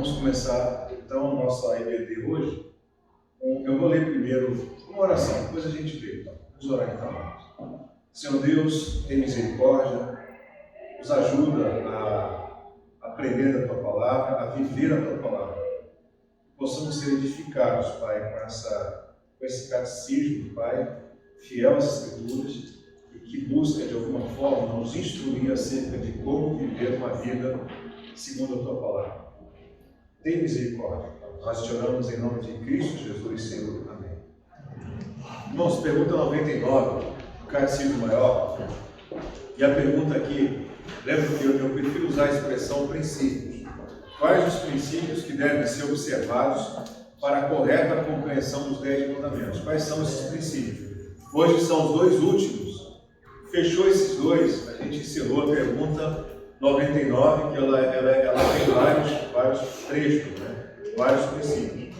Vamos começar então a nossa EBD hoje. Eu vou ler primeiro uma oração, depois a gente vê. Vamos orar então. Senhor Deus, tem misericórdia, nos ajuda a aprender a Tua Palavra, a viver a Tua Palavra. Que possamos ser edificados, Pai, com esse catecismo, Pai, fiel às Escrituras, e que busca de alguma forma nos instruir acerca de como viver uma vida segundo a Tua Palavra. Tem misericórdia. Nós te oramos em nome de Cristo Jesus, Senhor. Amém. Irmãos, pergunta 99, do Catecismo Maior. E a pergunta aqui, lembra que eu prefiro usar a expressão princípios. Quais os princípios que devem ser observados para a correta compreensão dos 10 mandamentos? Quais são esses princípios? Hoje são os dois últimos. Fechou esses dois, a gente encerrou a pergunta 99, que ela tem vários trechos, né? Vários princípios.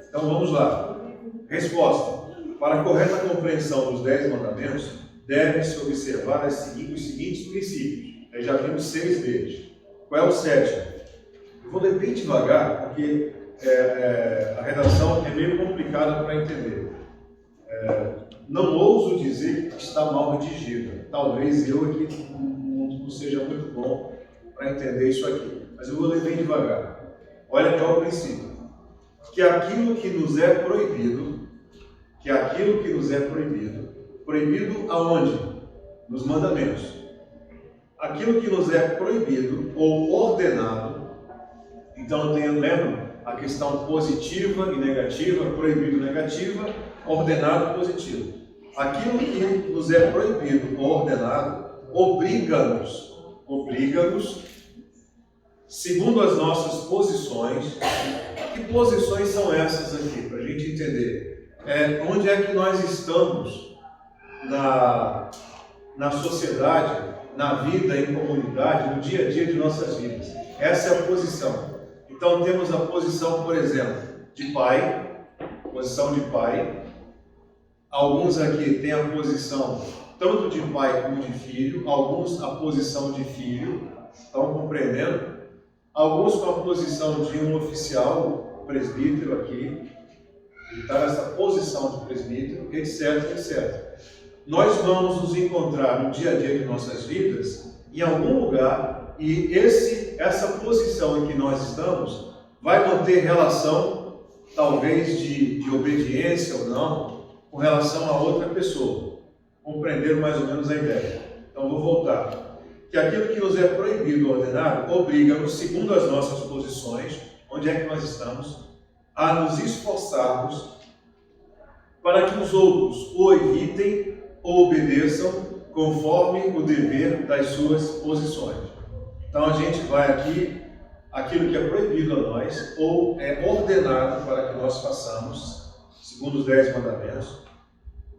Então vamos lá. Resposta. Para a correta compreensão dos 10 mandamentos, devem-se observar os seguintes princípios. Aí já vimos 6 deles. Qual é o 7º? Eu vou ler bem devagar, porque a redação é meio complicada para entender. Não ouso dizer que está mal redigida. Talvez eu aqui não seja muito bom para entender isso aqui. Mas eu vou ler bem devagar. Olha qual é o princípio. Que aquilo que nos é proibido, proibido aonde? Nos mandamentos. Aquilo que nos é proibido ou ordenado, então lembram a questão positiva e negativa, proibido negativa, ordenado positivo. Aquilo que nos é proibido ou ordenado, obriga-nos, segundo as nossas posições. Que posições são essas aqui, para a gente entender? Onde é que nós estamos na sociedade, na vida em comunidade, no dia a dia de nossas vidas. Essa é a posição. Então temos a posição, por exemplo, de pai, posição de pai. Alguns aqui têm a posição tanto de pai como de filho, alguns a posição de filho, estão compreendendo? Alguns com a posição de um oficial, presbítero aqui, ele está nessa posição de presbítero, etc, etc. Nós vamos nos encontrar no dia a dia de nossas vidas, em algum lugar, e essa posição em que nós estamos vai manter relação, talvez de obediência ou não, com relação a outra pessoa. Compreenderam mais ou menos a ideia? Então vou voltar. Que aquilo que nos é proibido ou ordenado, obriga-nos, segundo as nossas posições, onde é que nós estamos, a nos esforçarmos para que os outros o evitem ou obedeçam conforme o dever das suas posições. Então a gente vai aqui, aquilo que é proibido a nós, ou é ordenado para que nós façamos, segundo os 10 mandamentos,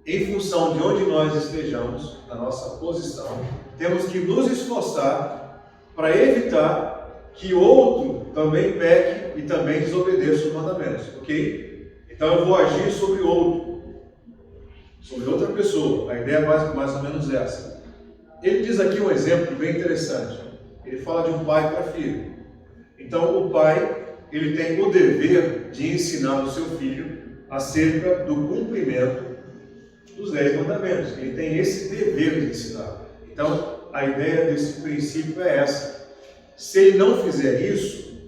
em função de onde nós estejamos, na nossa posição, temos que nos esforçar para evitar que outro também peque e também desobedeça os mandamentos, ok? Então eu vou agir sobre outro, sobre outra pessoa. A ideia é mais ou menos essa. Ele diz aqui um exemplo bem interessante. Ele fala de um pai para filho. Então o pai, ele tem o dever de ensinar o seu filho acerca do cumprimento dos 10 mandamentos. Ele tem esse dever de ensinar. Então, a ideia desse princípio é essa. Se ele não fizer isso,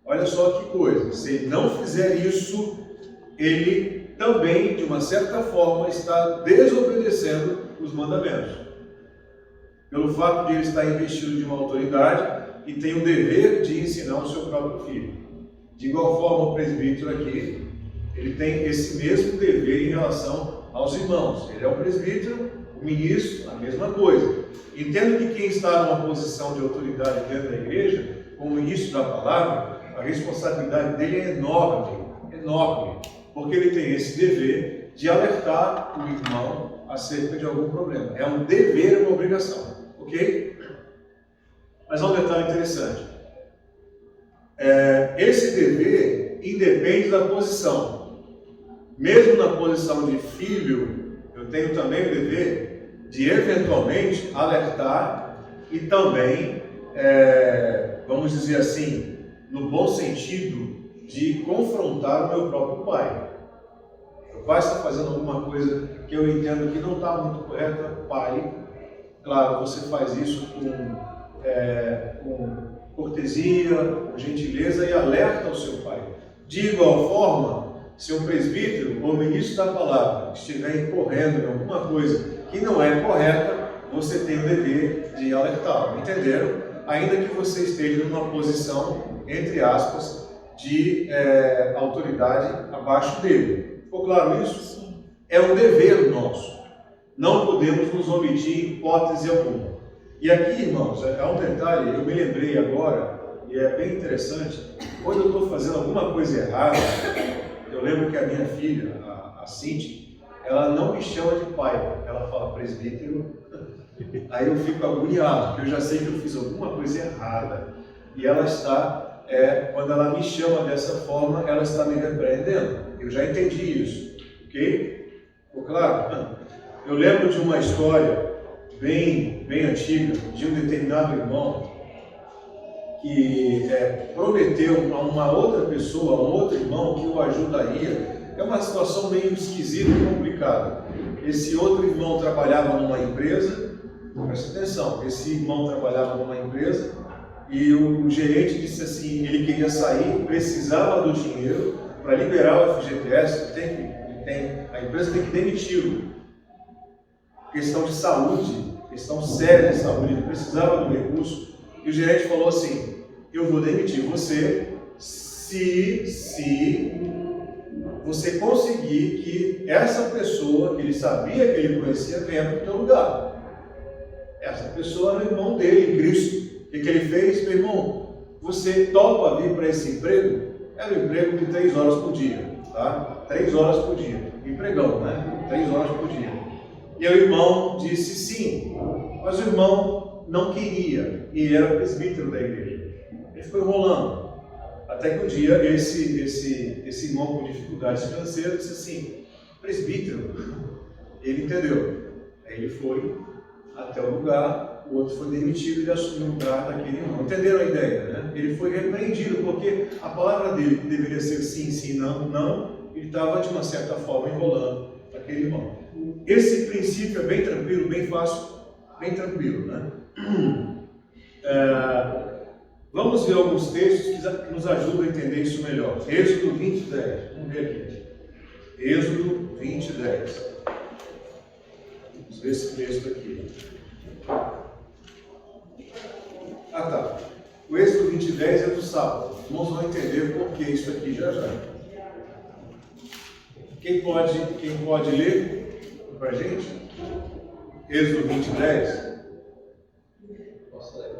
olha só que coisa, se ele não fizer isso, ele também, de uma certa forma, está desobedecendo os mandamentos. Pelo fato de ele estar investido de uma autoridade e tem o dever de ensinar o seu próprio filho. De igual forma, o presbítero aqui, ele tem esse mesmo dever em relação aos irmãos. Ele é o presbítero, o ministro, a mesma coisa. Entendo que quem está numa posição de autoridade dentro da igreja, como ministro da palavra, a responsabilidade dele é enorme, porque ele tem esse dever de alertar o irmão acerca de algum problema. É um dever, uma obrigação, ok? Mas há um detalhe interessante. Esse dever independe da posição. Mesmo na posição de filho, eu tenho também o dever de eventualmente alertar e também, vamos dizer assim, no bom sentido de confrontar o meu próprio pai. O pai está fazendo alguma coisa que eu entendo que não está muito correta, pai, claro, você faz isso com cortesia, com gentileza e alerta ao seu pai. De igual forma, se um presbítero ou ministro da palavra estiver incorrendo em alguma coisa que não é correta, você tem o dever de alertá-lo, entenderam? Ainda que você esteja numa posição, entre aspas, de autoridade abaixo dele. Ficou claro isso? Sim. É um dever nosso. Não podemos nos omitir em hipótese alguma. E aqui, irmãos, é um detalhe, eu me lembrei agora, e é bem interessante, quando eu estou fazendo alguma coisa errada, eu lembro que a minha filha, a Cintia, ela não me chama de pai, ela fala presbítero. Aí eu fico agoniado, porque eu já sei que eu fiz alguma coisa errada. E ela está, quando ela me chama dessa forma, ela está me repreendendo. Eu já entendi isso, ok? Ficou claro? Eu lembro de uma história bem antiga, de um determinado irmão, que prometeu a uma outra pessoa, a um outro irmão, que o ajudaria. É uma situação meio esquisita e complicada. Esse outro irmão trabalhava numa empresa, presta atenção, esse irmão trabalhava numa empresa e o gerente disse assim, ele queria sair, precisava do dinheiro para liberar o FGTS, a empresa tem que demiti-lo. Questão de saúde, questão séria de saúde, ele precisava do recurso e o gerente falou assim, eu vou demitir você se você conseguir que essa pessoa, que ele sabia que ele conhecia, venha para o teu lugar. Essa pessoa era o irmão dele, em Cristo. O que ele fez? Meu irmão, você topa vir para esse emprego? Era um emprego de 3 horas por dia, tá? 3 horas por dia. Empregão, né? 3 horas por dia. E o irmão disse sim, mas o irmão não queria, e ele era presbítero da igreja. Ele foi enrolando. Até que um dia esse irmão com dificuldades financeiras disse assim, presbítero, ele entendeu. Aí ele foi até o lugar, o outro foi demitido e ele assumiu o lugar daquele irmão. Entenderam a ideia, né? Ele foi repreendido porque a palavra dele, que deveria ser sim, sim, não, não, ele estava de uma certa forma enrolando aquele irmão. Esse princípio é bem tranquilo, bem fácil, bem tranquilo, né? Vamos ver alguns textos que nos ajudam a entender isso melhor. Êxodo 20, 10. Vamos ver aqui. Êxodo 20, 10. Vamos ver esse texto aqui. Tá. O Êxodo 20, 10 é do sábado. Os irmãos vão entender por que isso aqui já já. Quem pode ler para a gente? Êxodo 20, 10. Posso ler?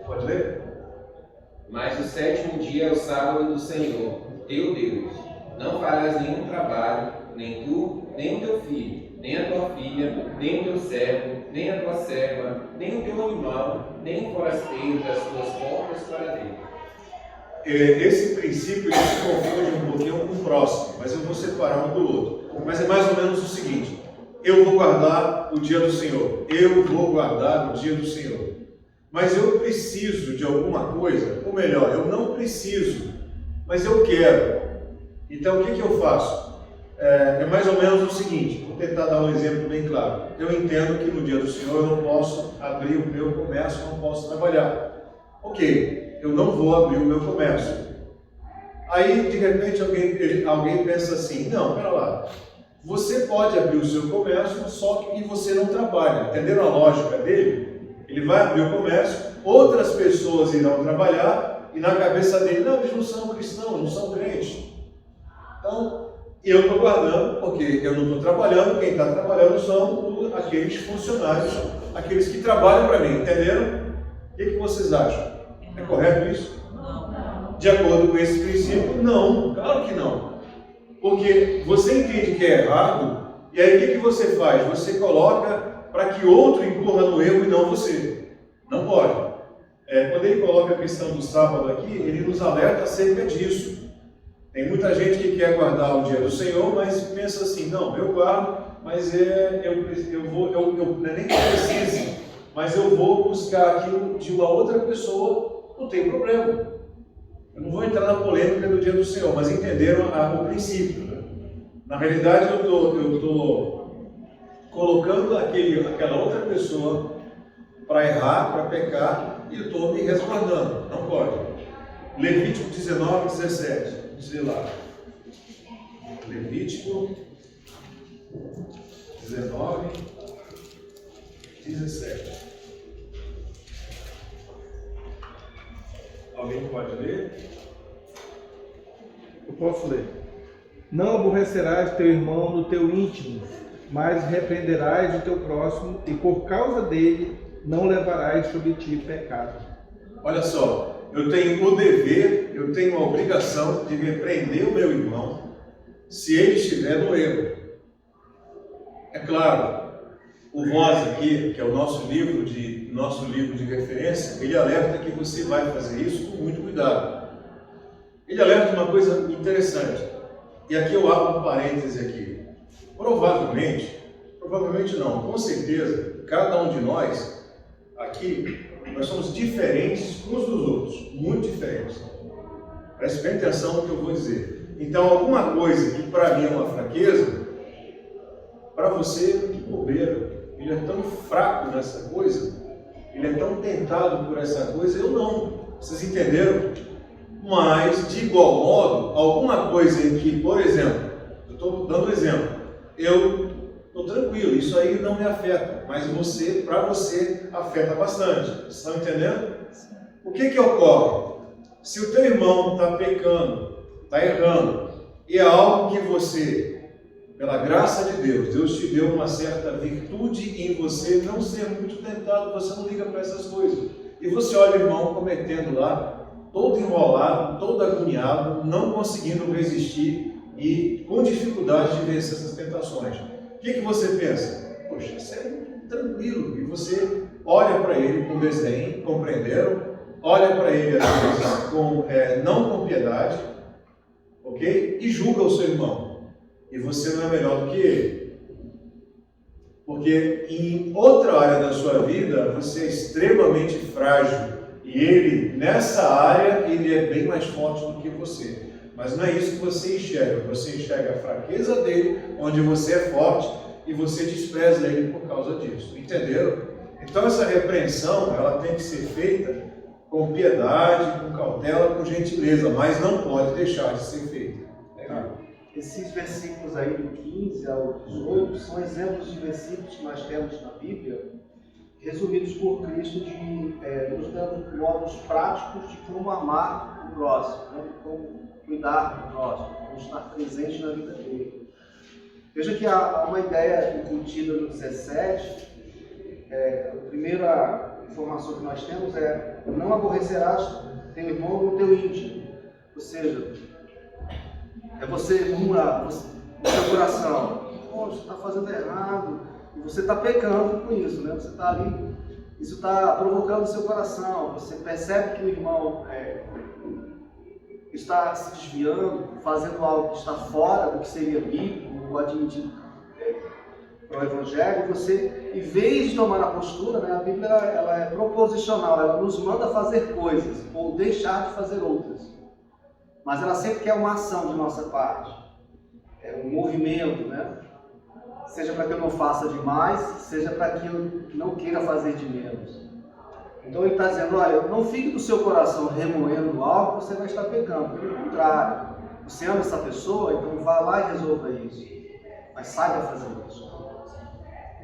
Pode ler? Mas o 7º dia é o sábado do Senhor, teu Deus. Não farás nenhum trabalho, nem tu, nem o teu filho, nem a tua filha, nem o teu servo, nem a tua serva, nem o teu animal, nem o forasteiro das tuas portas para dentro. Esse princípio ele se confunde um pouquinho com o próximo, mas eu vou separar um do outro. Mas é mais ou menos o seguinte: eu vou guardar o dia do Senhor, eu vou guardar o dia do Senhor. Mas eu preciso de alguma coisa, ou melhor, eu não preciso, mas eu quero. Então o que eu faço? É mais ou menos o seguinte, vou tentar dar um exemplo bem claro. Eu entendo que no dia do Senhor eu não posso abrir o meu comércio, não posso trabalhar. Ok, eu não vou abrir o meu comércio. Aí de repente alguém pensa assim, não, pera lá, você pode abrir o seu comércio, só que você não trabalha. Entenderam a lógica dele? Ele vai abrir o comércio, outras pessoas irão trabalhar, e na cabeça dele, não, eles não são cristãos, não são crentes. Então, eu estou guardando, porque eu não estou trabalhando, quem está trabalhando são aqueles funcionários, aqueles que trabalham para mim, entenderam? O que vocês acham? É correto isso? Não. De acordo com esse princípio, não, claro que não. Porque você entende que é errado, e aí o que você faz? Você coloca para que outro incorra no erro e não você. Não pode. Quando ele coloca a questão do sábado aqui, ele nos alerta acerca disso. Tem muita gente que quer guardar o dia do Senhor, mas pensa assim, não, eu guardo, mas eu nem preciso, mas eu vou buscar aquilo de uma outra pessoa, não tem problema. Eu não vou entrar na polêmica do dia do Senhor, mas entenderam o princípio, né? Na realidade, eu tô colocando aquela outra pessoa para errar, para pecar, e eu estou me resguardando. Não pode. Levítico 19, 17. Diz lá. Levítico 19, 17. Alguém pode ler? Eu posso ler. Não aborrecerás teu irmão no teu íntimo, mas repreenderás o teu próximo, e por causa dele não levarás sobre ti pecado. Olha só, eu tenho o dever, eu tenho a obrigação de repreender o meu irmão se ele estiver no erro. É claro, o Voz aqui, que é o nosso livro de referência, ele alerta que você vai fazer isso com muito cuidado. Ele alerta uma coisa interessante, e aqui eu abro um parêntese aqui. Provavelmente não, com certeza, cada um de nós aqui, nós somos diferentes uns dos outros, muito diferentes. Preste bem atenção no que eu vou dizer. Então, alguma coisa que para mim é uma fraqueza, para você, que bobeira. Ele é tão fraco nessa coisa, ele é tão tentado por essa coisa, eu não. Vocês entenderam? Mas, de igual modo, alguma coisa em que, por exemplo, eu estou dando exemplo, eu estou tranquilo, isso aí não me afeta, mas para você, afeta bastante. Vocês estão entendendo? O que ocorre? Se o teu irmão está pecando, está errando, e é algo que você, pela graça de Deus, Deus te deu uma certa virtude em você não ser muito tentado, você não liga para essas coisas. E você olha o irmão cometendo lá, todo enrolado, todo agoniado, não conseguindo resistir e com dificuldade de vencer essas tentações. O que você pensa? Poxa, isso é muito tranquilo. E você olha para ele com desdém, compreenderam? Olha para ele às vezes não com piedade, ok? E julga o seu irmão. E você não é melhor do que ele. Porque em outra área da sua vida, você é extremamente frágil. E ele, nessa área, ele é bem mais forte do que você. Mas não é isso que você enxerga. Você enxerga a fraqueza dele, onde você é forte, e você despreza ele por causa disso. Entenderam? Então essa repreensão, ela tem que ser feita com piedade, com cautela, com gentileza, mas não pode deixar de ser feita. Esses versículos aí do 15 ao 18 são exemplos de versículos que nós temos na Bíblia, resumidos por Cristo, nos dando modos práticos de como amar o próximo, né? De como cuidar do próximo, como estar presente na vida dele. Veja que há uma ideia incutida no 17. A primeira informação que nós temos é: não aborrecerás teu irmão no teu íntimo. Ou seja, é você murmurar no seu coração: poxa, você está fazendo errado, e você está pecando com isso, né? Você está ali, isso está provocando o seu coração. Você percebe que o irmão está se desviando, fazendo algo que está fora do que seria bíblico ou admitido para o Evangelho. E você, em vez de tomar a postura, né, a Bíblia ela é proposicional, ela nos manda fazer coisas ou deixar de fazer outras. Mas ela sempre quer uma ação de nossa parte, um movimento, né? Seja para que eu não faça demais, seja para que eu não queira fazer de menos. Então ele está dizendo: olha, não fique no seu coração remoendo algo que você vai estar pecando. Pelo contrário, você ama essa pessoa, então vá lá e resolva isso. Mas saiba fazer isso.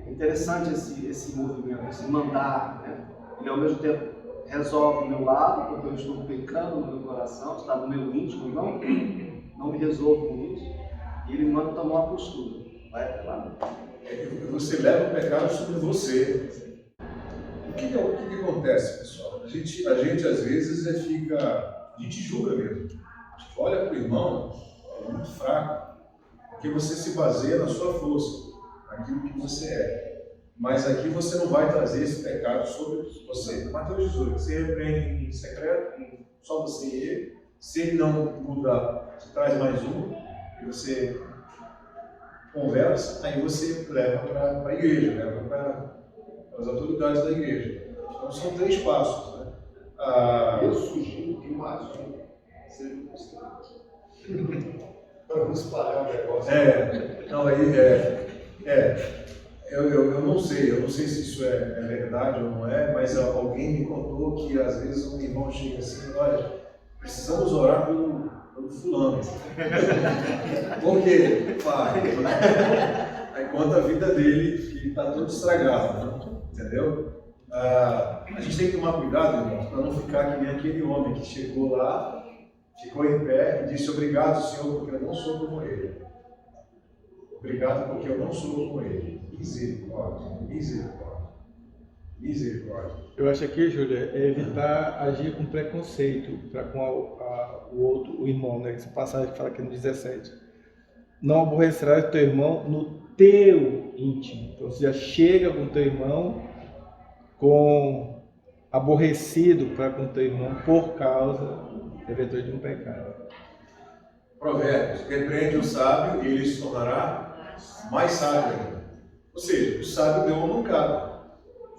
É interessante esse movimento, esse mandar, né? Ele ao mesmo tempo resolve o meu lado, porque eu estou pecando no meu coração, está no meu íntimo, não me resolvo com isso. E ele manda tomar uma postura. Vai até lá. Você leva o pecado sobre você. O que acontece, pessoal? A gente às vezes a gente julga mesmo. A gente olha para o irmão, é muito fraco, porque você se baseia na sua força, naquilo que você é. Mas aqui você não vai trazer esse pecado sobre você. Mateus 18, você repreende em secreto, só você e ele. Se ele não mudar, você traz mais um, e você conversa, aí você leva para a igreja, leva para as autoridades da igreja. Então são 3 passos. Né? Eu sugiro que mais um. seja o conselho. Para não espalhar o negócio. Eu não sei se isso é verdade ou não é, mas alguém me contou que às vezes um irmão chega assim, olha, precisamos orar pelo fulano. Por quê? Pai? Aí conta a vida dele, que está todo estragado, né? Entendeu? A gente tem que tomar cuidado, irmãos, para não ficar que nem aquele homem que chegou lá, ficou em pé e disse: obrigado, Senhor, porque eu não sou como ele. Obrigado porque eu não sou como ele. Misericórdia, misericórdia, misericórdia. Eu acho que, Júlia, é evitar agir com preconceito para com o outro, o irmão, né? Essa passagem que fala aqui no 17. Não aborrecerás o teu irmão no teu íntimo. Então você já chega com o teu irmão com aborrecido para com o teu irmão por causa, eventualmente, de um pecado. Provérbios: repreende o sábio e ele se tornará mais sábio ainda. Ou seja, o sábio deu uma mancada,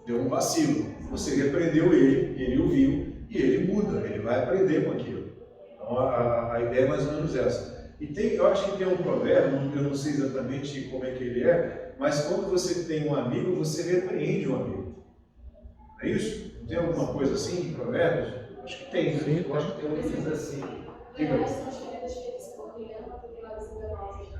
deu um vacilo. Você repreendeu ele ouviu e ele muda, ele vai aprender com aquilo. Então a ideia é mais ou menos essa. E eu acho que tem um provérbio, eu não sei exatamente como é que ele é, mas quando você tem um amigo, você repreende um amigo. É isso? Não tem alguma coisa assim em provérbios? Acho que tem. Sim, Eu acho que tem uma coisa assim.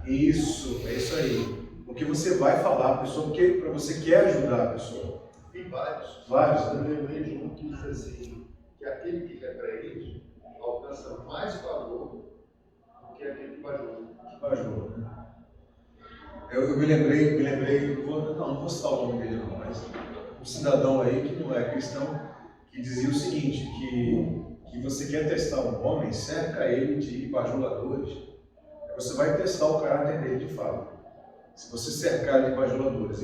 Isso, é isso aí. Porque você vai falar para a pessoa, porque para você quer ajudar a pessoa. E vários. Vários, Eu né? lembrei de um que diz assim, que aquele que repreende alcança mais valor do que aquele que bajula. Bajou, né? Eu me lembrei, não vou citar o nome dele não, mas um cidadão aí que não é cristão, que dizia o seguinte, que você quer testar um homem, cerca ele de bajuladores. Você vai testar o caráter dele de fato. Se você cercar ele de bajuladores,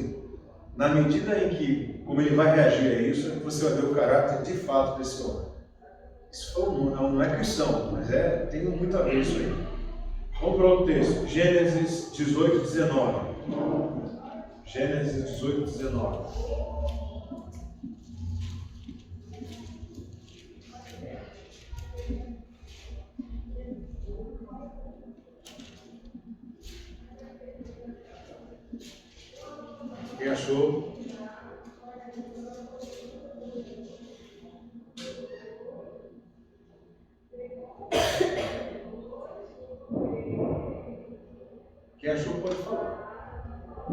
na medida em que, como ele vai reagir a isso, você vai ver o caráter de fato desse homem. Isso não é cristão, mas tem muito a ver isso aí. Vamos para outro texto, Gênesis 18, 19. Gênesis 18, 19. Quem achou? Quem achou pode falar.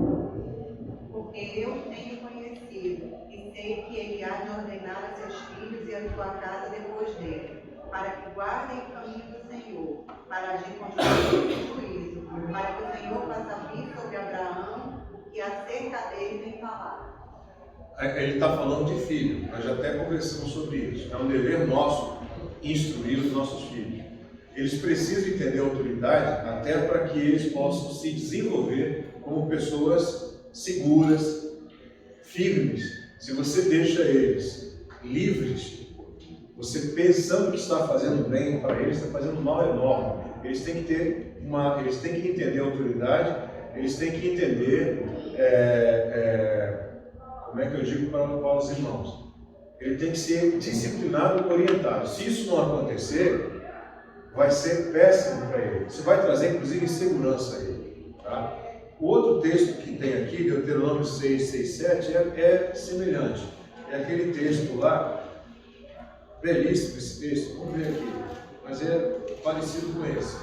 Porque eu tenho conhecido e sei que ele há de ordenar a seus filhos e a sua casa depois dele, para que guardem o caminho do Senhor, para agir com justiça e juízo, para que o Senhor faça vir sobre Abraão o que acerca dele tem falado. Ele está falando de filho, nós já até conversamos sobre isso. É um dever nosso instruir os nossos filhos. Eles precisam entender a autoridade até para que eles possam se desenvolver como pessoas seguras, firmes. Se você deixa eles livres, você pensando que está fazendo bem para eles, está fazendo um mal enorme. Eles têm que entender a autoridade, eles têm que entender, como é que eu digo para os irmãos? Ele tem que ser disciplinado e orientado. Se isso não acontecer, vai ser péssimo para ele. Isso vai trazer, inclusive, insegurança a ele. Tá? O outro texto que tem aqui, Deuteronômio 6, 6, 7, é semelhante. É aquele texto lá, belíssimo esse texto, vamos ver aqui, mas é parecido com esse.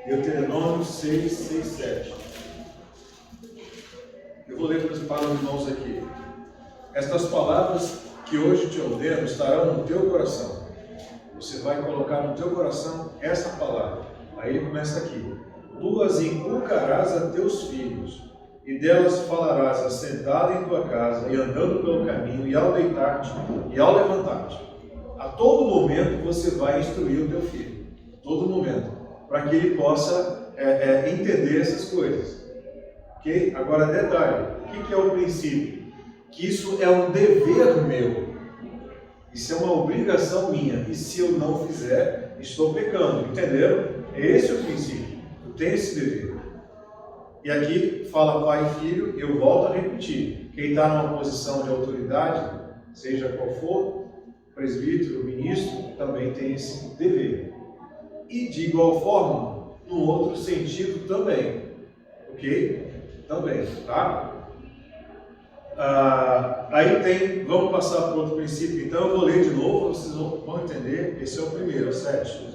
Deuteronômio 6, 6, 7. Eu vou ler para os irmãos aqui. Estas palavras que hoje te ordeno estarão no teu coração. Você vai colocar no teu coração essa palavra. Aí ele começa aqui. Tu as inculcarás a teus filhos, e delas falarás assentado em tua casa, e andando pelo caminho, e ao deitar-te, e ao levantar-te. A todo momento você vai instruir o teu filho. A todo momento. Para que ele possa entender essas coisas. Ok? Agora, detalhe. O que é o princípio? Que isso é um dever meu. Isso é uma obrigação minha. E se eu não fizer, estou pecando. Entenderam? Esse é o princípio. Eu tenho esse dever. E aqui fala pai e filho, eu volto a repetir. Quem está numa posição de autoridade, seja qual for, presbítero, o ministro, também tem esse dever. E de igual forma, no outro sentido também, ok? Também, tá? Aí vamos passar para outro princípio, então eu vou ler de novo, vocês vão entender. Esse é o primeiro, o 7.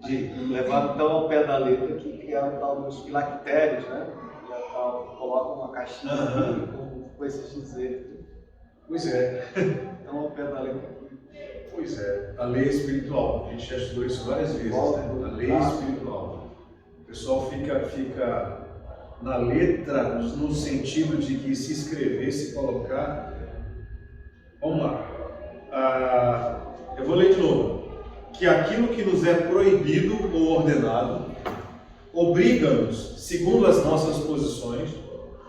Levando então ao pé da letra que é o tal dos filactérios, né? Coloca uma caixinha com esses dizeres. Pois é. Então ao pé da letra aqui. Pois é, a lei espiritual. A gente já estudou isso várias vezes, né? A lei espiritual. O pessoal fica na letra, no sentido de que se escrever, se colocar. Vamos lá. Eu vou ler de novo. Que aquilo que nos é proibido ou ordenado obriga-nos, segundo as nossas posições,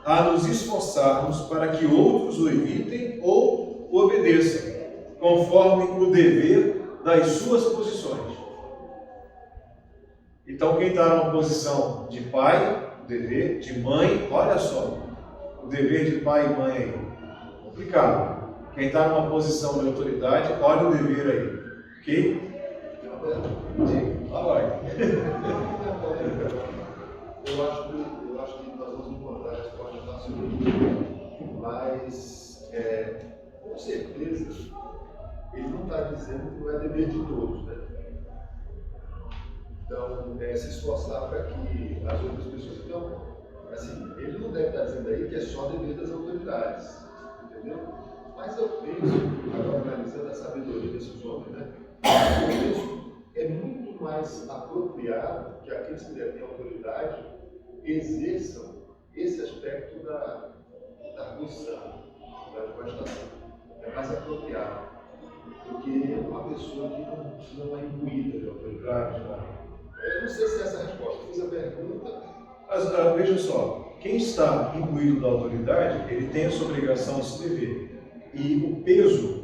a nos esforçarmos para que outros o evitem ou o obedeçam, conforme o dever das suas posições. Então, quem está numa posição de pai, o dever, de mãe, olha só, o dever de pai e mãe aí, complicado. Quem está numa posição de autoridade, olha o dever aí, ok? Lá vai. Eu acho que nós vamos encontrar a resposta facilmente, mas com certeza ele não está dizendo que não é dever de todos, né? Então, se esforçar para que as outras pessoas. Então, assim, ele não deve estar dizendo aí que é só dever das autoridades, entendeu? Mas eu penso, agora analisando a sabedoria desses homens, né? Eu penso é muito mais apropriado que aqueles que detêm autoridade exerçam esse aspecto da posição, da devastação. É mais apropriado do que uma pessoa que não é imbuída de autoridade. Eu não sei se essa é a resposta. Fiz a pergunta. Mas, veja só, quem está imbuído da autoridade, ele tem essa obrigação de se dever. E o peso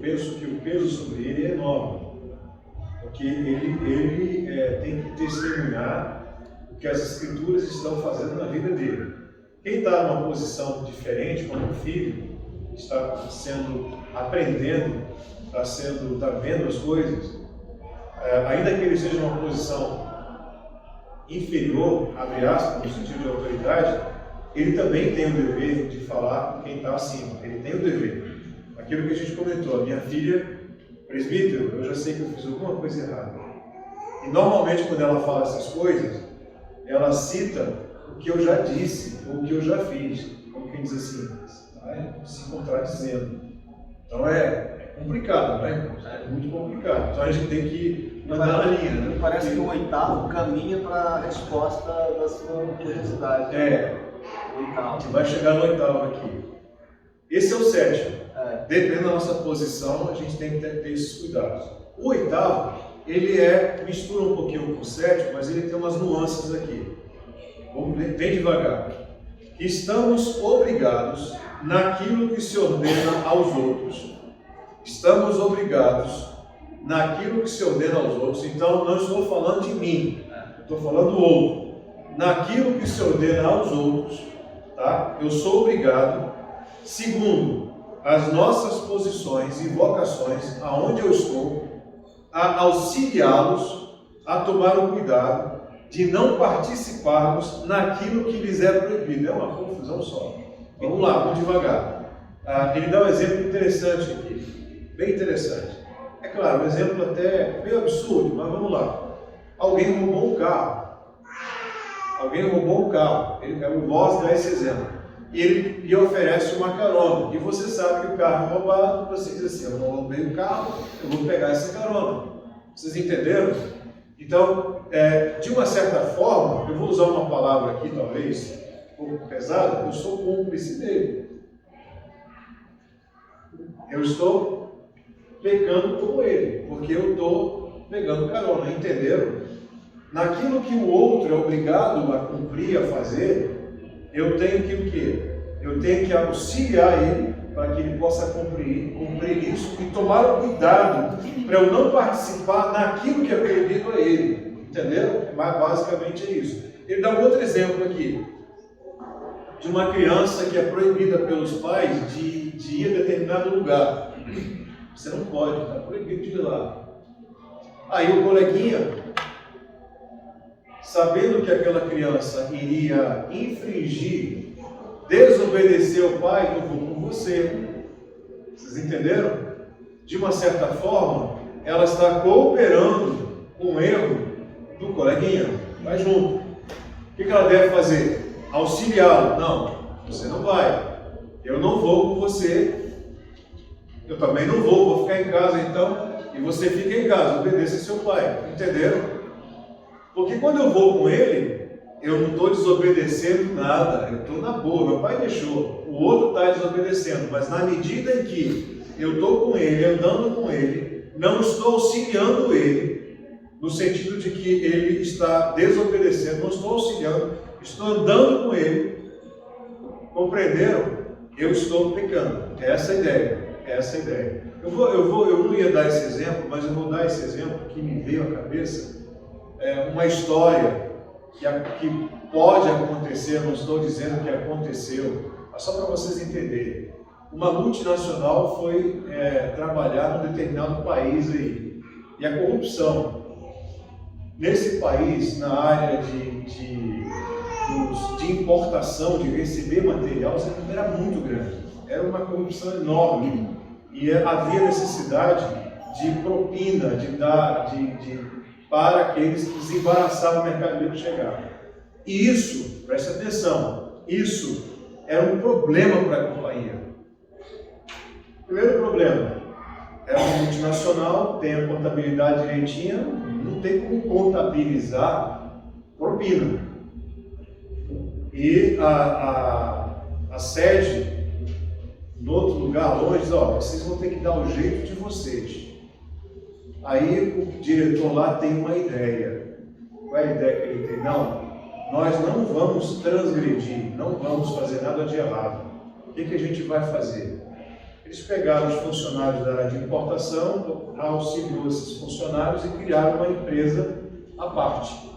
sobre ele é enorme. Porque ele tem que testemunhar o que as Escrituras estão fazendo na vida dele. Quem está numa posição diferente, como um filho, está aprendendo, está vendo as coisas, ainda que ele seja numa posição inferior, abre aspas, no sentido de autoridade, ele também tem o dever de falar com quem está acima. Ele tem o dever. Aquilo que a gente comentou, a minha filha, presbítero, eu já sei que eu fiz alguma coisa errada. E normalmente quando ela fala essas coisas, ela cita o que eu já disse, ou o que eu já fiz. Como quem diz assim, está se contradizendo. Então é complicado, né? É muito complicado. Então a gente tem que mandar na linha, né? Parece que o oitavo caminha para a resposta da sua curiosidade. O oitavo. A gente vai chegar no oitavo aqui. Esse é o sétimo. Dependendo da nossa posição, a gente tem que ter esses cuidados. O oitavo, ele mistura um pouquinho com o sétimo, mas ele tem umas nuances aqui. Vamos ler bem devagar. Estamos obrigados naquilo que se ordena aos outros. Estamos obrigados naquilo que se ordena aos outros. Então, não estou falando de mim, estou falando do outro. Naquilo que se ordena aos outros, tá? Eu sou obrigado, segundo as nossas posições e vocações, aonde eu estou, a auxiliá-los a tomar o cuidado de não participarmos naquilo que lhes é proibido. É uma confusão só. Vamos lá, vamos devagar. Ele dá um exemplo interessante aqui, bem interessante. É claro, um exemplo até meio absurdo, mas vamos lá. Alguém roubou um carro. O Voz dá esse exemplo. E ele lhe oferece uma carona. E você sabe que o carro é roubado, você diz assim, eu não roubei o carro, eu vou pegar essa carona. Vocês entenderam? Então, de uma certa forma, eu vou usar uma palavra aqui, talvez, um pouco pesada, eu sou cúmplice dele. Eu estou pecando como ele, porque eu estou pegando carona, entenderam? Naquilo que o outro é obrigado a cumprir, a fazer, eu tenho que o quê? Eu tenho que auxiliar ele para que ele possa cumprir isso e tomar o cuidado para eu não participar naquilo que é proibido a ele. Entenderam? Mas basicamente é isso. Ele dá um outro exemplo aqui de uma criança que é proibida pelos pais de ir a determinado lugar. Você não pode, está proibido de ir lá. Aí o coleguinha, sabendo que aquela criança iria infringir, desobedecer ao pai, eu vou com você. Vocês entenderam? De uma certa forma, ela está cooperando com o erro do coleguinha. Vai junto. O que ela deve fazer? Auxiliá-lo. Não, você não vai. Eu não vou com você. Eu também não vou ficar em casa então. E você fica em casa, obedeça seu pai. Entenderam? Porque quando eu vou com ele, eu não estou desobedecendo nada. Eu estou na boa, meu pai deixou. O outro está desobedecendo. Mas na medida em que eu estou com ele, andando com ele, não estou auxiliando ele, no sentido de que ele está desobedecendo, não estou auxiliando, estou andando com ele. Compreenderam? Eu estou pecando. Essa é a ideia. Essa é a ideia. Eu não ia dar esse exemplo, mas eu vou dar esse exemplo que me veio à cabeça. É uma história que pode acontecer, não estou dizendo que aconteceu, mas só para vocês entenderem. Uma multinacional foi trabalhar num determinado país aí, e a corrupção nesse país, na área de importação, de receber material, era muito grande. Era uma corrupção enorme e havia necessidade de propina, para aqueles que desembaraçavam o mercadoria que chegava. E isso, preste atenção, isso era um problema para a companhia. Primeiro problema, é uma multinacional, tem a contabilidade direitinha, não tem como contabilizar propina. E a sede, em outro lugar longe, diz, vocês vão ter que dar o jeito de vocês. Aí o diretor lá tem uma ideia. Qual é a ideia que ele tem? Não, nós não vamos transgredir, não vamos fazer nada de errado. O que a gente vai fazer? Eles pegaram os funcionários da área de importação, auxiliou esses funcionários e criaram uma empresa à parte.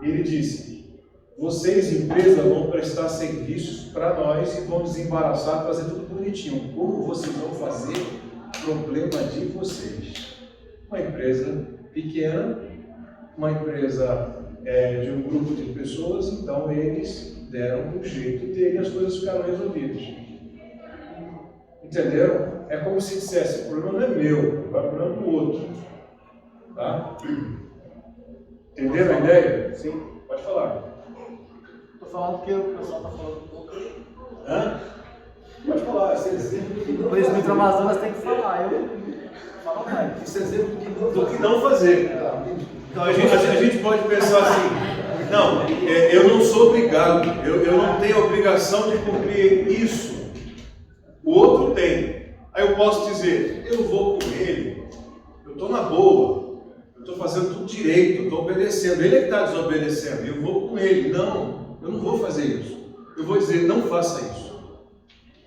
Ele disse, vocês, empresa, vão prestar serviços para nós e vão desembaraçar, fazer tudo bonitinho. Como vocês vão fazer? Problema de vocês. Uma empresa pequena, uma empresa de um grupo de pessoas, então eles deram um jeito dele e as coisas ficaram resolvidas. Entenderam? É como se dissesse, o problema não é meu, vai o problema do outro. Tá? Entenderam a ideia? Sim. Pode falar. Estou falando porque o pessoal está falando um pouco. Hã? Pode falar, esse exemplo. Por isso, no Amazonas tem que falar. Eu falo mais. Esse exemplo Do que não fazer. Então a gente pode pensar assim, não, eu não sou obrigado, eu não tenho a obrigação de cumprir isso. O outro tem. Aí eu posso dizer, eu vou com ele, eu estou na boa, eu estou fazendo tudo direito, eu estou obedecendo, ele é que está desobedecendo, eu vou com ele. Não, eu não vou fazer isso. Eu vou dizer, não faça isso.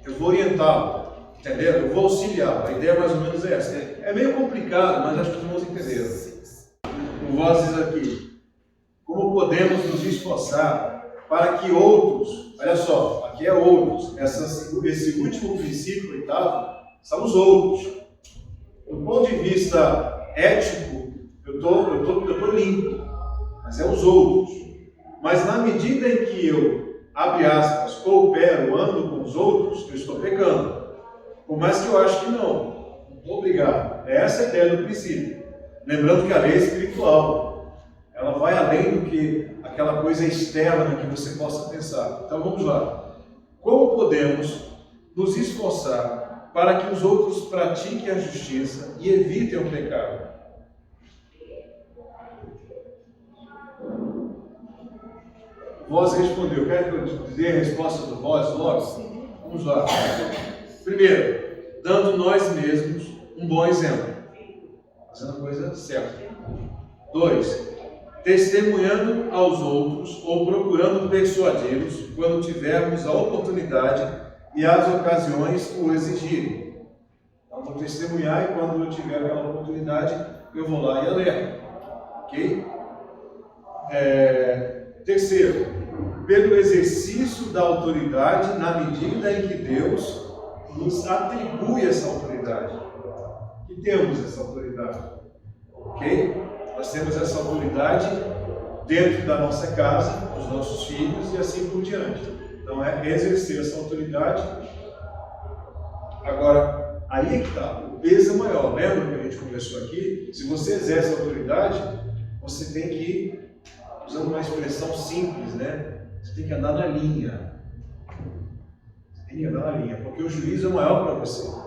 Eu vou orientá-lo, entendeu? Eu vou auxiliá-lo. A ideia mais ou menos é essa. É meio complicado, mas acho que os irmãos entenderam. O Voz diz aqui, como podemos nos esforçar para que outros, olha só, aqui é outros, esse último princípio, oitavo, são os outros. Do ponto de vista ético, eu tô limpo, mas é os outros. Mas na medida em que eu, abre aspas, coopero, ando com os outros, eu estou pecando. Por mais que eu ache que não estou obrigado. É essa a ideia do princípio. Lembrando que a lei é espiritual. Ela vai além do que aquela coisa externa que você possa pensar. Então vamos lá. Como podemos nos esforçar para que os outros pratiquem a justiça e evitem o pecado? Voz respondeu. Quer que eu dê a resposta do Voz logo? Vamos lá. Primeiro, dando nós mesmos um bom exemplo. Fazendo a coisa certa. 2. Testemunhando aos outros ou procurando persuadi-los quando tivermos a oportunidade e as ocasiões o exigirem. Então, vou testemunhar e quando eu tiver aquela oportunidade, eu vou lá e alerto. Ok? Terceiro, pelo exercício da autoridade na medida em que Deus nos atribui essa autoridade. E temos essa autoridade, ok? Nós temos essa autoridade dentro da nossa casa, dos nossos filhos e assim por diante. Então é exercer essa autoridade. Agora, aí é que está, o peso é maior. Lembra que a gente conversou aqui? Se você exerce a autoridade, você tem que, usando uma expressão simples, né? Você tem que andar na linha. Você tem que andar na linha, porque o juízo é maior para você.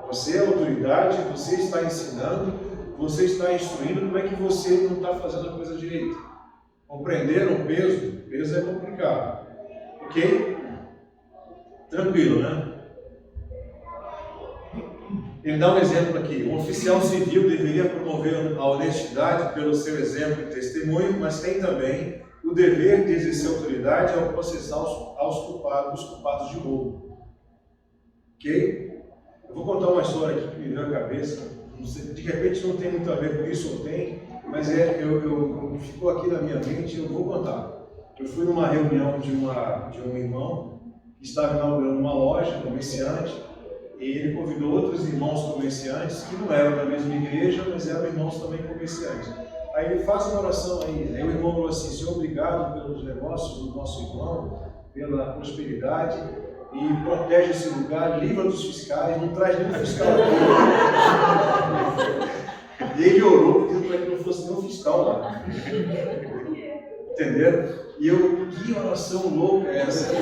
Você é autoridade, você está ensinando, você está instruindo, como é que você não está fazendo a coisa direito? Compreenderam o peso? O peso é complicado. Ok? Tranquilo, né? Ele dá um exemplo aqui. Um oficial civil deveria promover a honestidade pelo seu exemplo e testemunho, mas tem também o dever de exercer autoridade ao processar os culpados de roubo. Ok? Eu vou contar uma história aqui que me veio à cabeça. Não sei, de repente não tem muito a ver com isso, ou tem, mas ficou aqui na minha mente e eu vou contar. Eu fui numa reunião de um irmão que estava inaugurando uma loja, comerciante, e ele convidou outros irmãos comerciantes que não eram da mesma igreja, mas eram irmãos também comerciantes. Aí ele faz uma oração aí, aí o irmão falou assim: Senhor, obrigado pelos negócios do nosso irmão, pela prosperidade, e protege esse lugar, livra dos fiscais, não traz nenhum fiscal aqui. E ele orou pedindo para que não fosse nenhum fiscal lá. Entenderam? E eu, que oração louca é essa?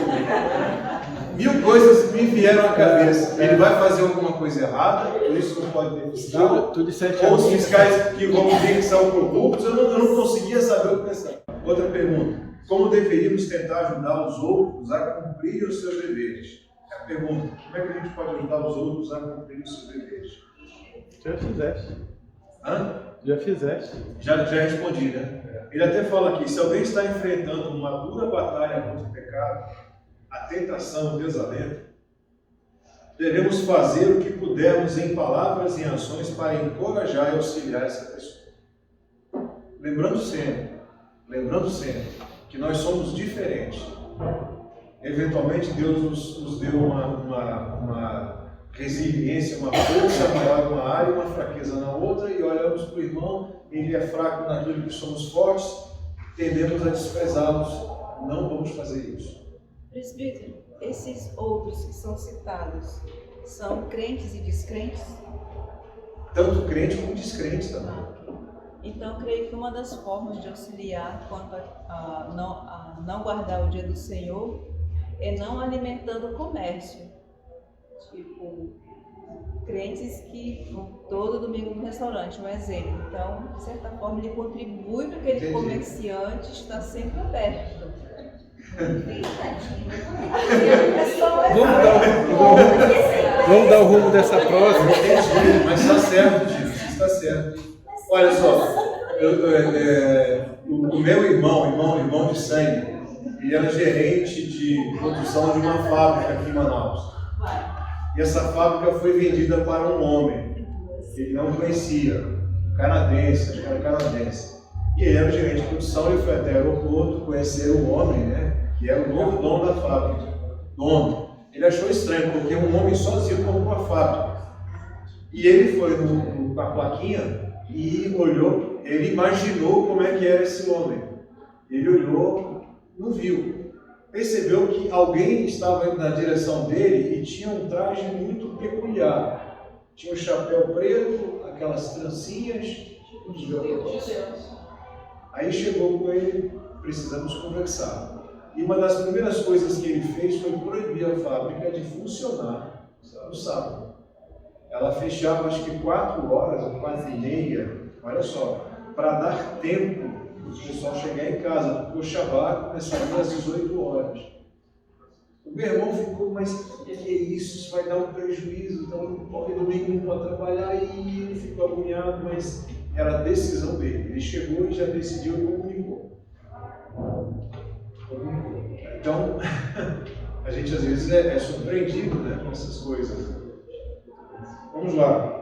Mil coisas me vieram à cabeça. Ele vai fazer alguma coisa errada, por isso não pode ter fiscal. Ou os fiscais que vão vir que são corruptos, eu não conseguia saber o que pensar. Outra pergunta: como deveríamos tentar ajudar os outros a cumprir os seus deveres? É a pergunta: como é que a gente pode ajudar os outros a cumprir os seus deveres? Já fizeste. Hã? Já fizeste. Já respondi, né? Ele até fala aqui: se alguém está enfrentando uma dura batalha contra o pecado, a tentação, o desalento, devemos fazer o que pudermos em palavras e em ações para encorajar e auxiliar essa pessoa. Lembrando sempre que nós somos diferentes. Eventualmente Deus nos deu uma resiliência, uma força maior em uma área e uma fraqueza na outra, e olhamos para o irmão, ele é fraco naquilo que somos fortes, tendemos a desprezá-los. Não vamos fazer isso. Presbítero, esses outros que são citados são crentes e descrentes? Tanto crente como descrente também. Então, creio que uma das formas de auxiliar quanto a não guardar o dia do Senhor é não alimentando o comércio. Tipo, crentes que vão todo domingo no restaurante, um exemplo. Então, de certa forma, ele contribui para aquele comerciante estar sempre aberto. Vamos dar o rumo dessa próxima. Entendi, mas está certo, Gil, está certo. Olha só, o meu irmão de sangue, ele era gerente de produção de uma fábrica aqui em Manaus. E essa fábrica foi vendida para um homem que ele não conhecia, canadense, acho que era canadense. E ele era o gerente de produção, ele foi até o aeroporto conhecer o homem, né? Que era o novo dono da fábrica. Dono. Ele achou estranho, porque um homem sozinho comprou a fábrica. E ele foi com a plaquinha e olhou, ele imaginou como é que era esse homem. Ele olhou, não viu. Percebeu que alguém estava indo na direção dele e tinha um traje muito peculiar. Tinha um chapéu preto, aquelas trancinhas, uns judeus. Aí chegou com ele: precisamos conversar. E uma das primeiras coisas que ele fez foi proibir a fábrica de funcionar no sábado. Ela fechava acho que 4 horas, 4h30, olha só, para dar tempo do pessoal chegar em casa, porque o Shabbat começaria às 18 horas. O meu irmão ficou: mas o que é isso? Isso vai dar um prejuízo, então domingo não pode trabalhar, e ele ficou agoniado, mas era a decisão dele. Ele chegou e já decidiu e comunicou. Então, a gente às vezes é surpreendido, né, com essas coisas. Vamos lá.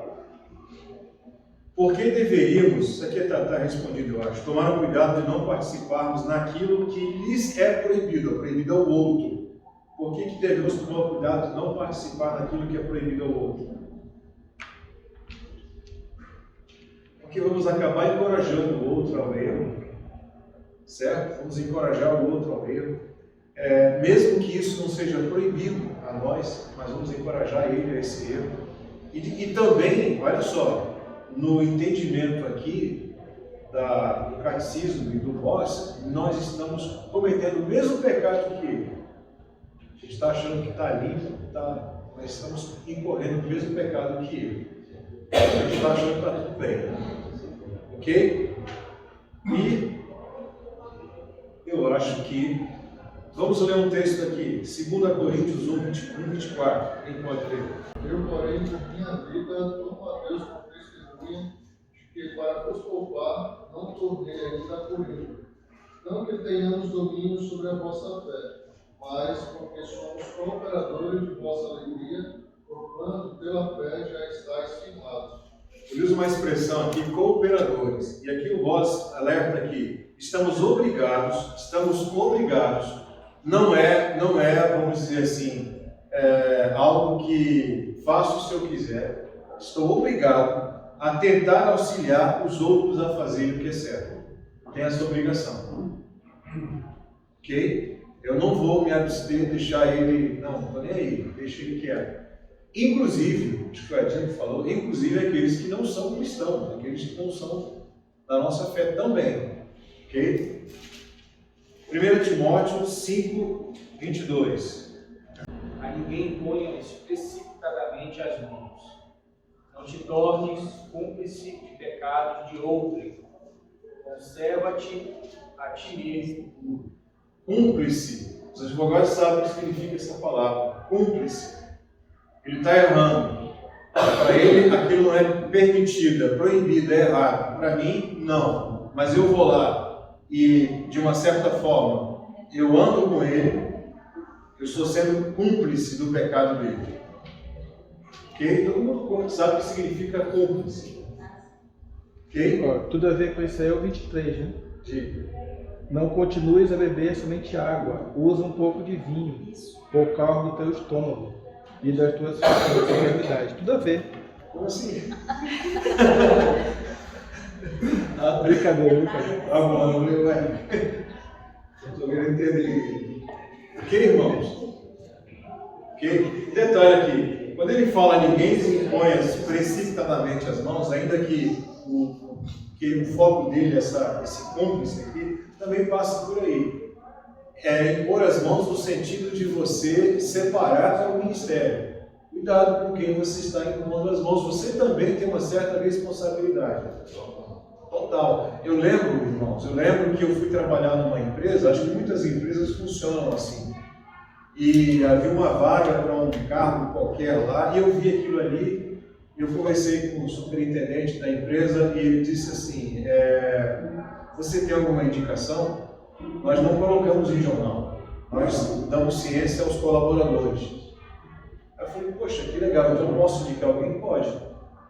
Por que deveríamos, isso aqui está respondido, eu acho, tomar o cuidado de não participarmos naquilo que lhes é proibido ao outro? Por que devemos tomar o cuidado de não participar naquilo que é proibido ao outro? Porque vamos acabar encorajando o outro ao erro, certo? Vamos encorajar o outro ao erro. Mesmo que isso não seja proibido a nós, mas vamos encorajar ele a esse erro. E também, olha só, no entendimento aqui do catecismo e do nós estamos cometendo o mesmo pecado que ele. A gente está achando que está limpo, nós estamos incorrendo no mesmo pecado que ele. A gente está achando que está tudo bem, ok? E eu acho que vamos ler um texto aqui, 2 Coríntios 1, 21, 24. Quem pode ler? Eu, porém, por minha vida, tomo a Deus por testemunha de que, para vos poupar, não tornei ainda a Corinto. Não que tenhamos domínio sobre a vossa fé, mas porque somos cooperadores de vossa alegria, porquanto pela fé já estáis firmados. Eu uso uma expressão aqui, cooperadores. E aqui o voz alerta aqui, estamos obrigados, não é, vamos dizer assim, algo que faço se eu quiser. Estou obrigado a tentar auxiliar os outros a fazer o que é certo. Tem essa obrigação. Ok? Eu não vou me abster, deixar ele, não estou nem aí, deixa ele quieto. Inclusive, acho que o Edinho falou, inclusive aqueles que não são cristãos, aqueles que não são da nossa fé também. Ok? 1 Timóteo 5, 22. A ninguém ponhas precipitadamente as mãos. Não te tornes cúmplice de pecados de outrem. Conserva-te a ti mesmo. Cúmplice. Os advogados sabem o que significa essa palavra. Cúmplice. Ele está errando. Para ele, aquilo não é permitido, é proibido, é errado. Para mim, não. Mas eu vou lá e, de uma certa forma, eu ando com ele, eu estou sendo cúmplice do pecado dele. Ok? Todo mundo sabe o que significa cúmplice. Ok? Ó, tudo a ver com isso aí é o 23, né? Diga. Não continues a beber somente água, usa um pouco de vinho, por causa do teu estômago e das tuas enfermidades. Tudo a ver. Como assim? Brincadeira. Ah, bom, ué. Eu estou querendo entender. Ok, irmãos? Ok? Detalhe aqui. Quando ele fala ninguém se impõe precipitadamente as mãos, ainda que o foco dele, esse cúmplice aqui, também passa por aí. É impor as mãos no sentido de você separar o ministério. Cuidado com quem você está impondo as mãos. Você também tem uma certa responsabilidade. Total. Eu lembro, irmãos, que eu fui trabalhar numa empresa, acho que muitas empresas funcionam assim. E havia uma vaga para um cargo qualquer lá, e eu vi aquilo ali, eu conversei com o superintendente da empresa e ele disse assim, você tem alguma indicação? Nós não colocamos em jornal, nós damos ciência aos colaboradores. Aí eu falei, poxa, que legal, então eu posso indicar alguém? Pode.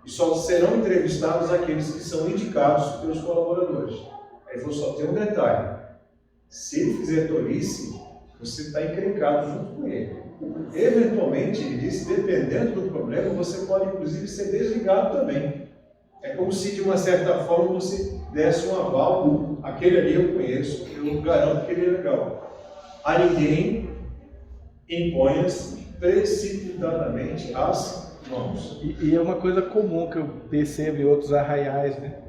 E só serão entrevistados aqueles que são indicados pelos colaboradores. Aí ele falou, só tem um detalhe, se ele fizer tolice, você está encrencado junto com ele. Eventualmente, ele disse, dependendo do problema, você pode inclusive ser desligado também. É como se de uma certa forma você desse um aval, aquele ali eu conheço, eu garanto que ele é legal. A ninguém imponhas precipitadamente as mãos. E é uma coisa comum que eu percebo em outros arraiais, né?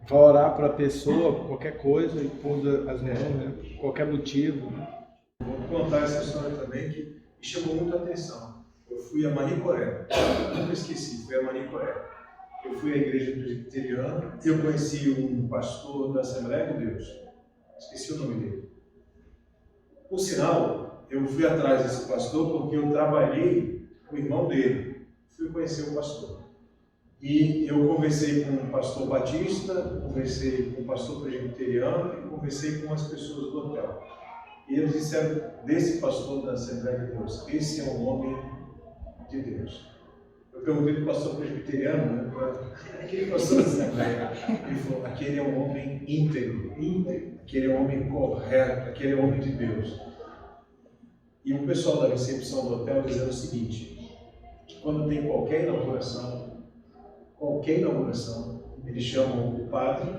Vai orar para a pessoa, qualquer coisa, e pôr as mãos, né? Qualquer motivo. Né? Vou contar essa história também que me chamou muito a atenção. Eu fui a Manicoré, nunca esqueci, fui a Manicoré. Eu fui à igreja presbiteriana, eu conheci um pastor da Assembleia de Deus, esqueci o nome dele. Por sinal, eu fui atrás desse pastor porque eu trabalhei com o irmão dele, fui conhecer o pastor. E eu conversei com um pastor batista, conversei com um pastor presbiteriano e conversei com as pessoas do hotel. E eles disseram desse pastor da Assembleia de Deus, esse é um homem de Deus. Eu perguntei para o pastor presbiteriano, né, aquele pastor da Assembleia, ele falou, aquele é um homem íntegro, aquele é um homem correto, aquele é um homem de Deus. E o pessoal da recepção do hotel dizendo o seguinte, que quando tem qualquer inauguração, Eles chamam o padre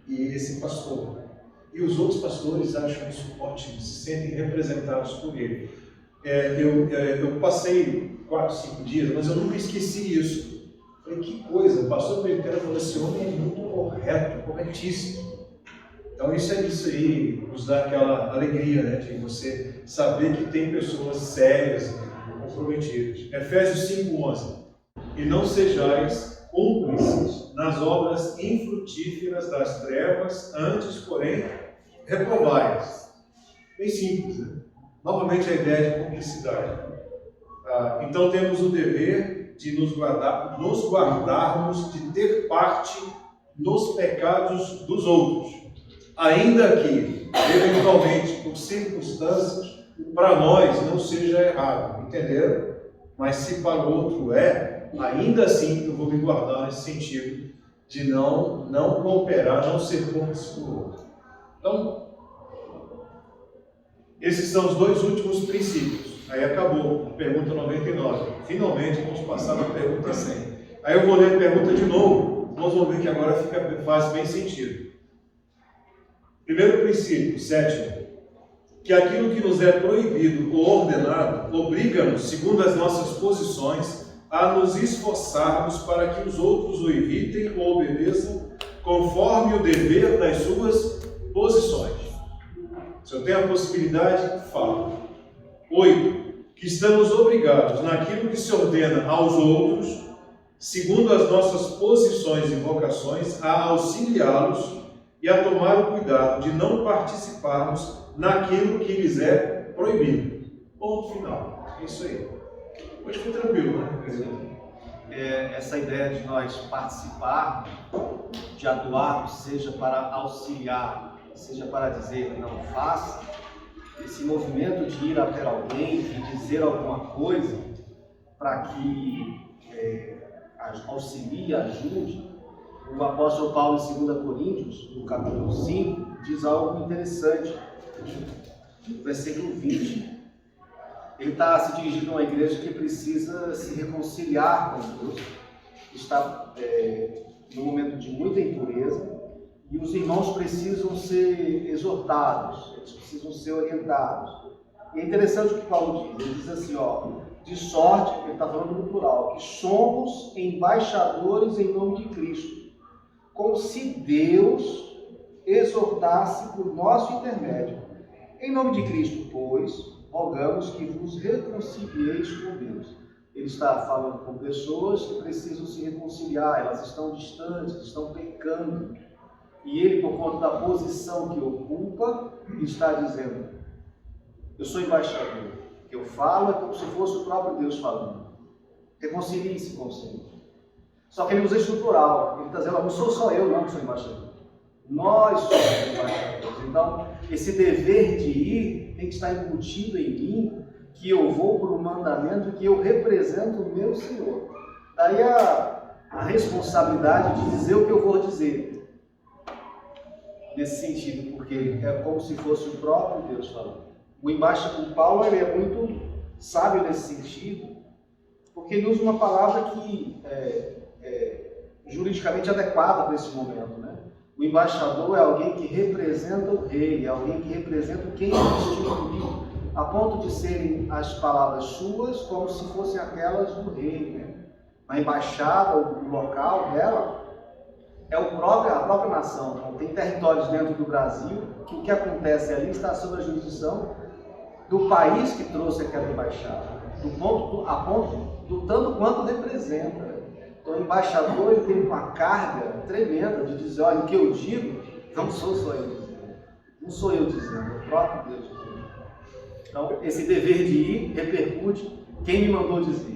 e esse pastor. E os outros pastores acham isso ótimo, se sentem representados por ele. Eu passei 4, 5 dias, mas eu nunca esqueci isso. Falei, que coisa, o pastor presbiteriano falou, esse homem é muito correto, corretíssimo. Então isso aí, nos dá aquela alegria, né, de você saber que tem pessoas sérias e comprometidas. Efésios 5:11. E não sejais cúmplices nas obras infrutíferas das trevas, antes, porém, reprovai-as. Bem simples, né? Novamente a ideia de cumplicidade. Então temos o dever de nos guardarmos de ter parte nos pecados dos outros, ainda que, eventualmente, por circunstâncias, para nós não seja errado, entenderam? Mas se para o outro ainda assim eu vou me guardar nesse sentido de não cooperar, não ser cúmplice do outro. Então, esses são os 2 últimos princípios. Aí acabou a pergunta 99. Finalmente vamos passar para a pergunta 100. Aí eu vou ler a pergunta de novo. Nós vamos ver que agora faz bem sentido. Primeiro princípio, 7. Que aquilo que nos é proibido ou ordenado obriga-nos, segundo as nossas posições, a nos esforçarmos para que os outros o evitem ou obedeçam conforme o dever das suas posições. Se eu tenho a possibilidade, falo. 8. Que estamos obrigados, naquilo que se ordena aos outros, segundo as nossas posições e vocações, a auxiliá-los e a tomar o cuidado de não participarmos naquilo que lhes é proibido. Ponto final. É isso aí. Hoje foi tranquilo, né? Essa ideia de nós participarmos, de atuarmos, seja para auxiliar, seja para dizer não faça, esse movimento de ir até alguém, de dizer alguma coisa para que auxilie, ajude. O apóstolo Paulo, em 2 Coríntios, no capítulo 5, diz algo interessante. No versículo 20, ele está se dirigindo a uma igreja que precisa se reconciliar com Deus, que está num momento de muita impureza, e os irmãos precisam ser exortados, eles precisam ser orientados. E é interessante o que Paulo diz, ele diz assim, de sorte, ele está falando no plural, que somos embaixadores em nome de Cristo, como se Deus exortasse por nosso intermédio. Em nome de Cristo, pois, rogamos que vos reconcilieis com Deus. Ele está falando com pessoas que precisam se reconciliar, elas estão distantes, estão pecando. E ele, por conta da posição que ocupa, está dizendo, eu sou embaixador. O que eu falo é como se fosse o próprio Deus falando. Reconcilie-se com o Senhor. Só que ele usa isso no plural. Ele está dizendo, não sou só eu não que sou embaixador. Nós somos embaixadores. Então, esse dever de ir tem que estar embutido em mim, que eu vou por um mandamento, que eu represento o meu Senhor. Daí a responsabilidade de dizer o que eu vou dizer. Nesse sentido, porque é como se fosse o próprio Deus falando. O embaixador Paulo, ele é muito sábio nesse sentido, porque ele usa uma palavra que é juridicamente adequada para esse momento, né? O embaixador é alguém que representa o rei, é alguém que representa quem ele instituiu, a ponto de serem as palavras suas como se fossem aquelas do rei, né? A embaixada, o local dela, é a própria nação. Então, tem territórios dentro do Brasil que o que acontece ali está sob a jurisdição do país que trouxe aquela embaixada, a ponto do tanto quanto representa. Então, o embaixador ele tem uma carga tremenda de dizer, olha, o que eu digo não sou só eu dizendo, não sou eu dizendo, é o próprio Deus dizendo. Então, esse dever de ir repercute quem me mandou dizer.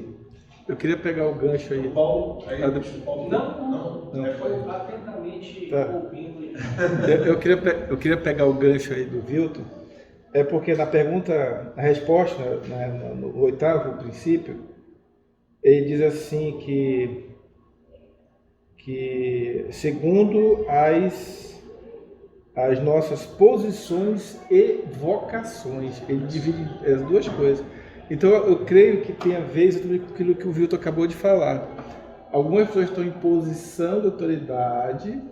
Eu queria pegar o gancho aí. Paulo, Não. Foi atentamente ouvindo. Eu queria pegar o gancho aí do Vilton, porque na pergunta, a resposta, né, no 8º princípio, ele diz assim que segundo as nossas posições e vocações, ele divide as duas coisas. Então eu creio que tem a ver exatamente com aquilo que o Vilton acabou de falar. algumas pessoas estão em posição de autoridade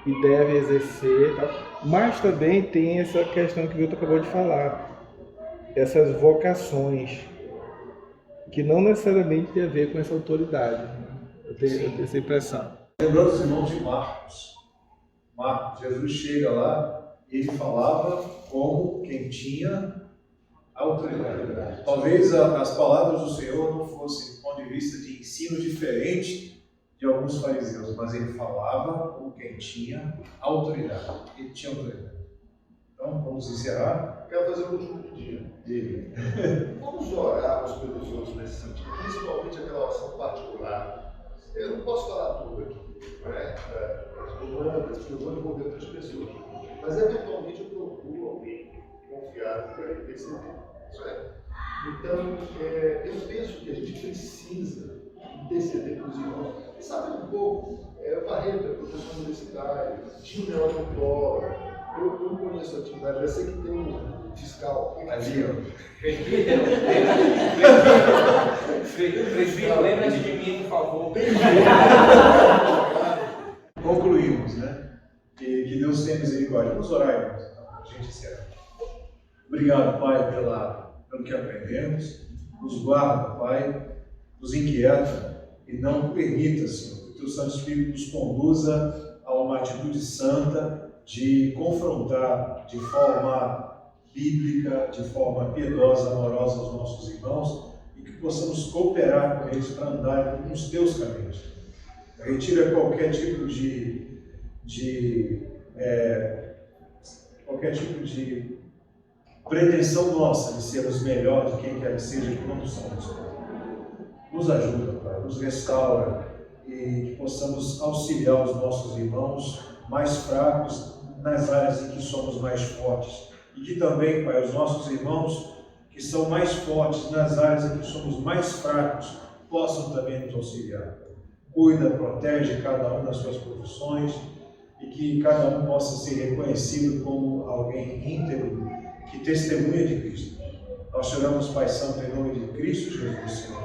e devem exercer, tal, mas também tem essa questão que o Milton acabou de falar, essas vocações, que não necessariamente tem a ver com essa autoridade. Eu tenho essa impressão. Lembrando os irmãos de Marcos. Marcos, Jesus chega lá e ele falava como quem tinha autoridade. Talvez as palavras do Senhor não fossem do ponto de vista de ensino diferente de alguns fariseus, mas ele falava como quem tinha autoridade. Ele tinha autoridade. Então, vamos encerrar. Quero fazer um último pedido. Vamos orar uns pelos outros nesse sentido, principalmente aquela oração particular. Eu não posso falar tudo aqui, né? Porque eu vou envolver outras pessoas. Mas, eventualmente, eu procuro alguém confiável para ele perceber. Certo? Então, eu penso que a gente precisa interceder para os irmãos. E sabe um pouco, Barreto é professor universitário, Tim é odontólogo. Eu não conheço a atividade, eu sei que tem um fiscal. Ali, ó. Presbítero, lembra-se de mim, por favor. Concluímos, né? Que Deus tenha misericórdia. Vamos orar, irmãos. A gente encerra. Obrigado, Pai, pelo que aprendemos. Nos guarda, Pai. Nos inquieta e não permita, Senhor, que o Teu Santo Espírito nos conduza a uma atitude santa de confrontar de forma bíblica, de forma piedosa, amorosa aos nossos irmãos e que possamos cooperar com eles para andar nos Teus caminhos. Retira qualquer tipo de pretensão nossa de sermos melhor de quem quer que seja que não somos. Nos ajuda, Pai, nos restaura e que possamos auxiliar os nossos irmãos mais fracos nas áreas em que somos mais fortes. E que também, Pai, os nossos irmãos que são mais fortes nas áreas em que somos mais fracos possam também nos auxiliar. Cuida, protege cada um das suas profissões e que cada um possa ser reconhecido como alguém íntegro que testemunha de Cristo. Nós choramos, Pai Santo, em nome de Cristo Jesus, Senhor.